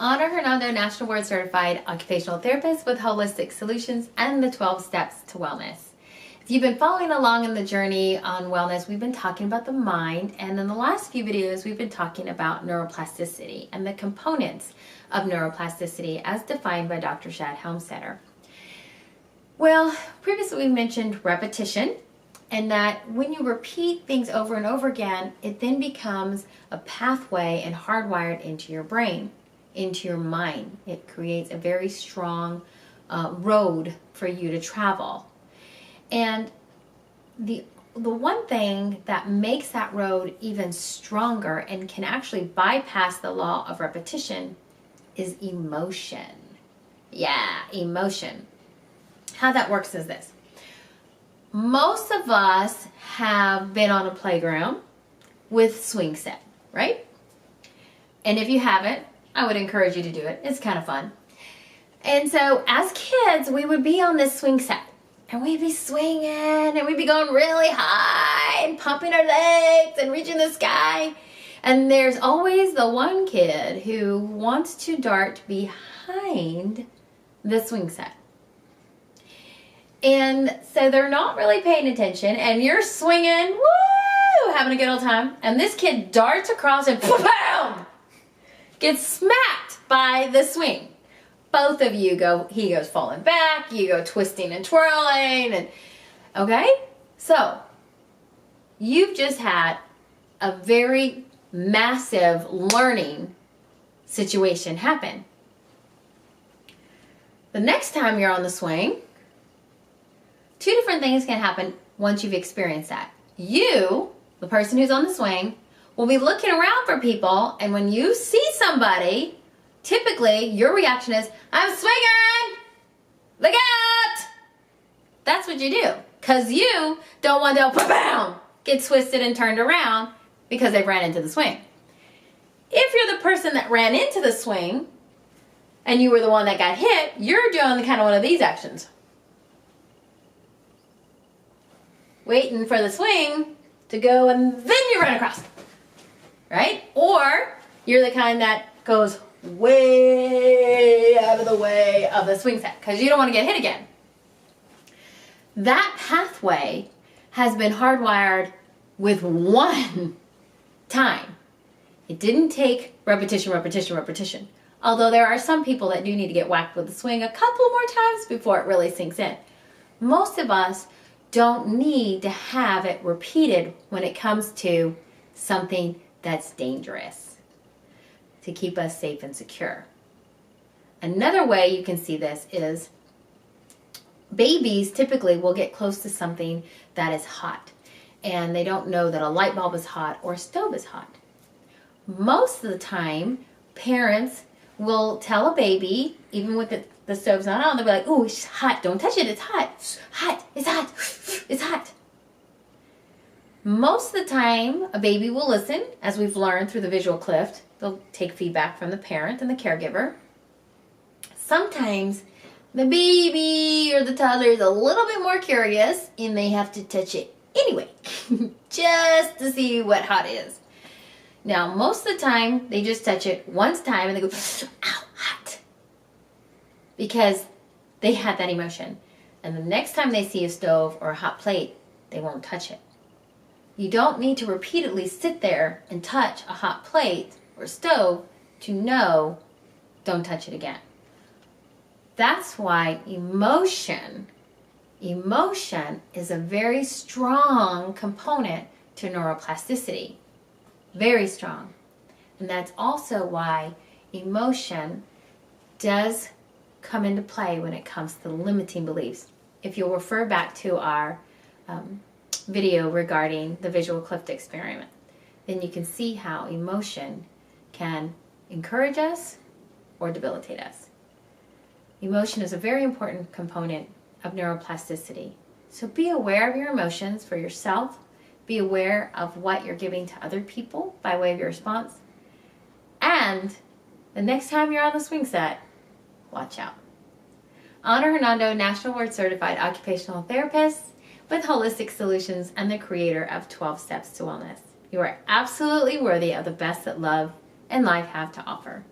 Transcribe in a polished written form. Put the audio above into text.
Ana Hernando, National Board Certified Occupational Therapist with Holistic Solutions and the 12 Steps to Wellness. If you've been following along in the journey on wellness, we've been talking about the mind, and in the last few videos, we've been talking about neuroplasticity and the components of neuroplasticity as defined by Dr. Shad Helmstetter. Well, previously we mentioned repetition, and that when you repeat things over and over again, it then becomes a pathway and hardwired into your brain, into your mind. It creates a very strong road for you to travel. And the one thing that makes that road even stronger and can actually bypass the law of repetition is emotion. Yeah, emotion. How that works is this. Most of us have been on a playground with swing set, right? And if you haven't, I would encourage you to do it. It's kind of fun. And so as kids, we would be on this swing set and we'd be swinging and we'd be going really high and pumping our legs and reaching the sky. And there's always the one kid who wants to dart behind the swing set. And so they're not really paying attention, and you're swinging, woo, having a good old time. And this kid darts across and boom, gets smacked by the swing. Both of you he goes falling back, you go twisting and twirling, and okay? So you've just had a very massive learning situation happen. The next time you're on the swing, two different things can happen once you've experienced that. You, the person who's on the swing, will be looking around for people, and when you see somebody, typically your reaction is, I'm swinging! Look out! That's what you do, because you don't want to ba-bam, get twisted and turned around because they ran into the swing. If you're the person that ran into the swing and you were the one that got hit, you're doing kind of one of these actions. Waiting for the swing to go, and then you run across, right? Or you're the kind that goes way out of the way of the swing set because you don't want to get hit again. That pathway has been hardwired with one time. It didn't take repetition, repetition, repetition. Although there are some people that do need to get whacked with the swing a couple more times before it really sinks in. Most of us don't need to have it repeated when it comes to something that's dangerous to keep us safe and secure. Another way you can see this is babies typically will get close to something that is hot and they don't know that a light bulb is hot or a stove is hot. Most of the time, parents will tell a baby, even with the stove's not on, they'll be like, oh, it's hot, don't touch it, it's hot, it's hot, it's hot. Most of the time, a baby will listen, as we've learned through the visual clip. They'll take feedback from the parent and the caregiver. Sometimes the baby or the toddler is a little bit more curious and they have to touch it anyway, just to see what hot is. Now, most of the time, they just touch it one time and they go, ow, hot. Because they had that emotion. And the next time they see a stove or a hot plate, they won't touch it. You don't need to repeatedly sit there and touch a hot plate or stove to know, don't touch it again. That's why emotion is a very strong component to neuroplasticity. Very strong. And that's also why emotion does come into play when it comes to limiting beliefs. If you'll refer back to our video regarding the visual clip experiment, then you can see how emotion can encourage us or debilitate us. Emotion is a very important component of neuroplasticity. So be aware of your emotions for yourself. Be aware of what you're giving to other people by way of your response. And the next time you're on the swing set, watch out. Ana Hernando, National Board Certified Occupational Therapist with Holistic Solutions and the creator of 12 Steps to Wellness. You are absolutely worthy of the best that love and life have to offer.